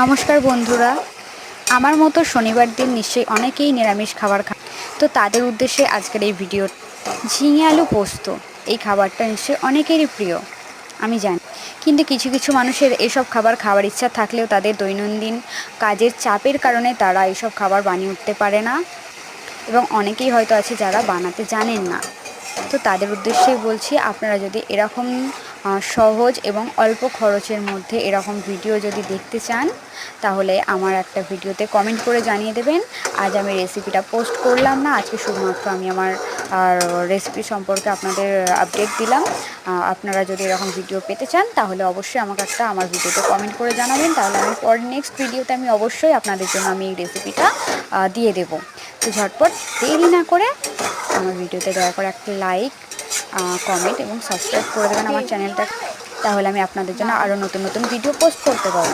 নমস্কার বন্ধুরা, আমার মতো শনিবার দিন নিশ্চয়ই অনেকেই নিরামিষ খাবার খায়। তো তাদের উদ্দেশ্যে আজকের এই ভিডিও। ঝিঙে আলু পোস্ত এই খাবারটা নিশ্চয়ই অনেকেরই প্রিয়, আমি জানি। কিন্তু কিছু কিছু মানুষের এসব খাবার খাওয়ার ইচ্ছা থাকলেও তাদের দৈনন্দিন কাজের চাপের কারণে তারা এসব খাবার বানিয়ে উঠতে পারে না, এবং অনেকেই হয়তো আছে যারা বানাতে জানেন না। তো তাদের উদ্দেশ্যেই বলছি, আপনারা যদি এরকম সহজ এবং অল্প খরচের মধ্যে এরকম ভিডিও যদি দেখতে চান, তাহলে আমার একটা ভিডিওতে কমেন্ট করে জানিয়ে দেবেন। আজ আমি রেসিপিটা পোস্ট করলাম না, আজকে শুধুমাত্র আমি আমার রেসিপি সম্পর্কে আপনাদের আপডেট দিলাম। আপনারা যদি এরকম ভিডিও পেতে চান তাহলে অবশ্যই আমাকে আমার ভিডিওতে কমেন্ট করে জানাবেন, তাহলে আমি পরের নেক্সট ভিডিওতে আমি অবশ্যই আপনাদের জন্য আমি এই রেসিপিটা দিয়ে দেবো। তো ঝটপট দেরি না করে আমার ভিডিওতে দয়া করে একটা লাইক, কমেন্ট এবং সাবস্ক্রাইব করে দেবেন আমার চ্যানেলটা, তাহলে আমি আপনাদের জন্য আরও নতুন নতুন ভিডিও পোস্ট করতে পারবো।